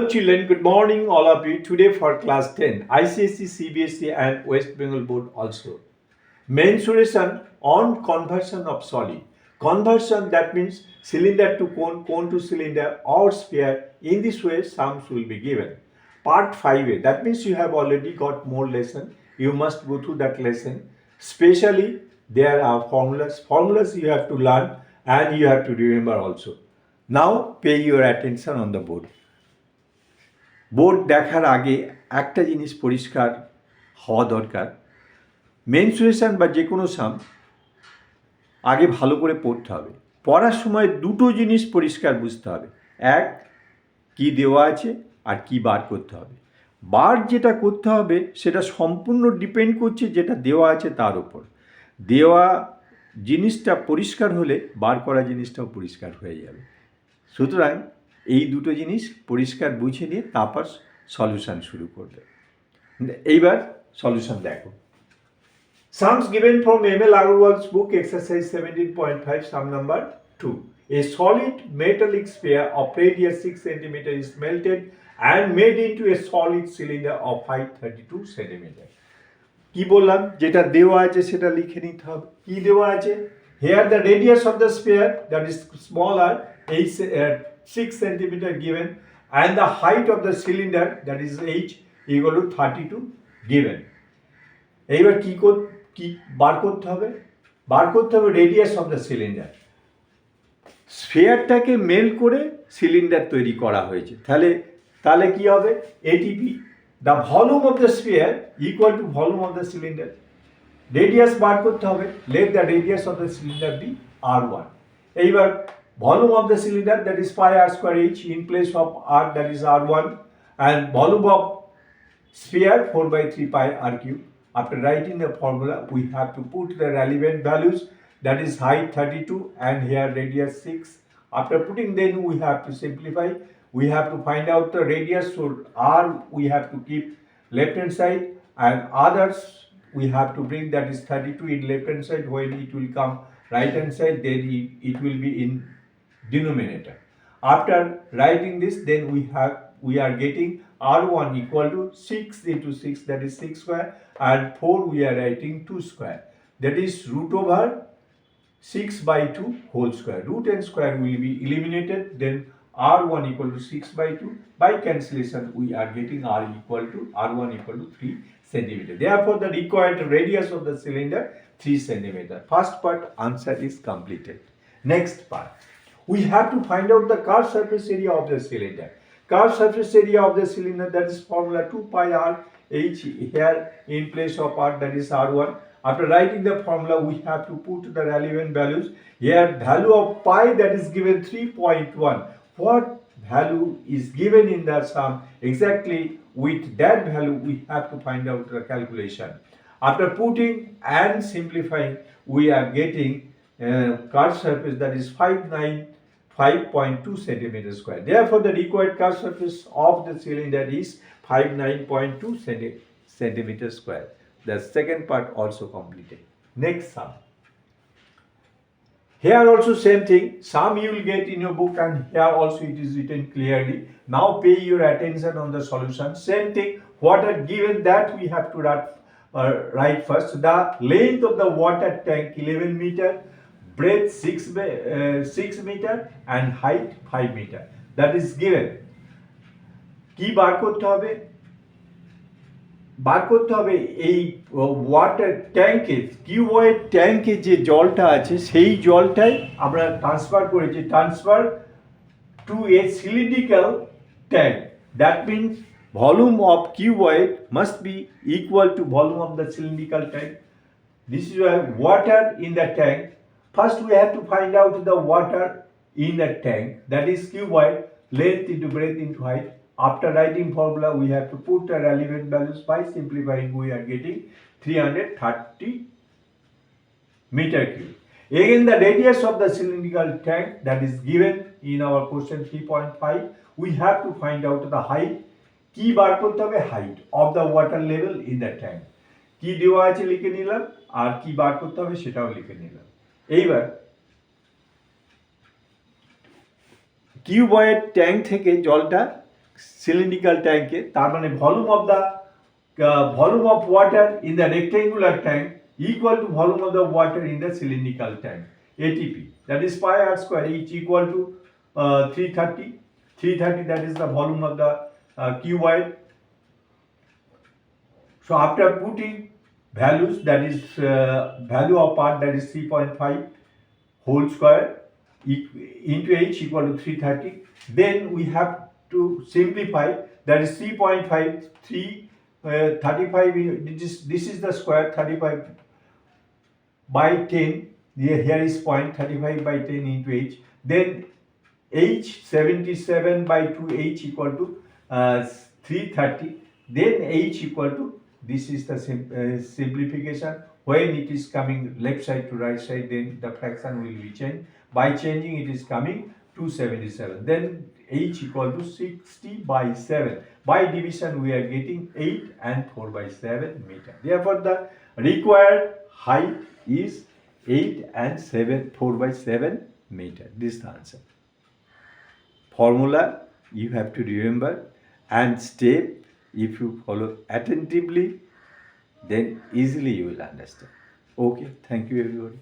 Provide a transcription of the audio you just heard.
Hello children, good morning all of you. Today for class 10, ICSE, CBSE and West Bengal Board also. Mensuration on conversion of solid. Conversion, that means cylinder to cone, cone to cylinder or sphere. In this way sums will be given. Part 5a, that means you have already got more lesson. You must go through that lesson. Especially there are formulas. Formulas you have to learn and you have to remember also. Now pay your attention on the board. Board দেখার আগে একটা জিনিস পরিষ্কার হওয়া দরকার, mensuration বা যে কোনো সাম আগে ভালো করে পড়তে হবে। পড়ার সময় দুটো জিনিস পরিষ্কার বুঝতে হবে, এক কি দেওয়া আছে আর কি বার করতে হবে। বার যেটা করতে হবে সেটা সম্পূর্ণ ডিপেন্ড করছে যেটা দেওয়া আছে তার উপর। দেওয়া জিনিসটা পরিষ্কার হলে বার করা জিনিসটাও পরিষ্কার হয়ে যাবে। সুতরাং এই দুটো জিনিস পরিষ্কার বুঝে নিয়ে তারপর সলিউশন শুরু করবে। এইবার সলিউশন দেখো। Sums given from ML Agarwal's book exercise 17.5 sum number 2. A solid metallic sphere of radius 6 cm is melted and made into a solid cylinder of height 32 cm. কি বললাম, যেটা দেওয়া আছে সেটা লিখে নিতে হবে। কি দেওয়া আছে? Here the radius of the sphere, that is smaller, is 6 cm given, and the height of the cylinder, that is h, equal to 32 given. এইবার কি বার করতে হবে? বার করতে হবে রেডিয়াস অফ দ্য সিলিন্ডার। স্ফিয়ারটাকে মেল করে সিলিন্ডার তৈরি করা হয়েছে, তাহলে কি হবে? ATP, the volume of the sphere equal to volume of the cylinder. Radius বার করতে হবে, let the radius of the cylinder be r1. এইবার volume of the cylinder, that is pi r square h in place of r, that is r1, and volume of sphere 4/3 pi r cube. After writing the formula, we have to put the relevant values, that is height 32 and here radius 6. After putting, then we have to simplify. We have to find out the radius, so r we have to keep left hand side and others we have to bring, that is 32 in left hand side. When it will come right hand side, then it will be in denominator. After writing this, then we are getting r1 equal to 6 into 6, that is 6 square, and 4 we are writing 2 square, that is root over 6 by 2 whole square. Root and square will be eliminated, then r1 equal to 6 by 2. By cancellation we are getting r1 equal to 3 centimeter. Therefore the required radius of the cylinder 3 centimeter. First part answer is completed. Next part, we have to find out the curved surface area of the cylinder. Curved surface area of the cylinder, that is formula 2 pi r h here in place of r, that is r1. After writing the formula, we have to put the relevant values. Here value of pi, that is given 3.1. What value is given in the sum? Exactly with that value we have to find out the calculation. After putting and simplifying, we are getting curved surface, that is 5.2 centimeter square. Therefore the required curved surface of the cylinder is 59.2 centimeter square. The second part also completed. Next sum. Here also same thing, sum you will get in your book and here also it is written clearly. Now pay your attention on the solution. Same thing, what are given, that we have to write first. The length of the water tank 11 meter, breadth 6 meter and height 5 meter. That is given. কি বার করতে হবে? বার করতে হবে এই water ট্যাঙ্কে, cuboid ট্যাঙ্কে যে জলটা আছে সেই জলটাই আমরা ট্রান্সফার করেছি, transfer to A cylindrical tank. That means volume of cuboid must be equal to volume of the cylindrical tank. This is why water in the tank. First we have to find out the water in the tank, that is cuboid, length into breadth into height. After writing formula, we have to put the relevant values. By simplifying, we are getting 330 meter cube. Again the radius of the cylindrical tank, that is given in our question 3.5. We have to find out the height. কি বার করতে হবে? Height of the water level in the tank. কি দেওয়া আছে লিখে নিলাম আর কি বার করতে হবে সেটাও লিখে নিলাম। এইবার কিউবয়েড ট্যাঙ্ক থেকে জলটা cylindrical tank তার মানে volume of water in the rectangular tank equal to volume of the water in the cylindrical tank, ATP, that is pi r square, each equal to 330. 330, that is the volume of the cuboid. So after putting values, that is value of part, that is 3.5 whole square into h equal to 330, then we have to simplify, that is 3.5, 35, this is the square, 35 by 10, here is point, 35 by 10 into h, then h 77 by 2, h equal to 330, then h equal to, this is the simplification. When it is coming left side to right side, then the fraction will be changed. By changing, it is coming 277. Then h equal to 60 by 7. By division, we are getting 8 and 4 by 7 meter. Therefore, the required height is 8 and 4 by 7 meter. This is the answer. Formula you have to remember, and step, if you follow attentively, then easily you will understand. Okay, thank you everybody.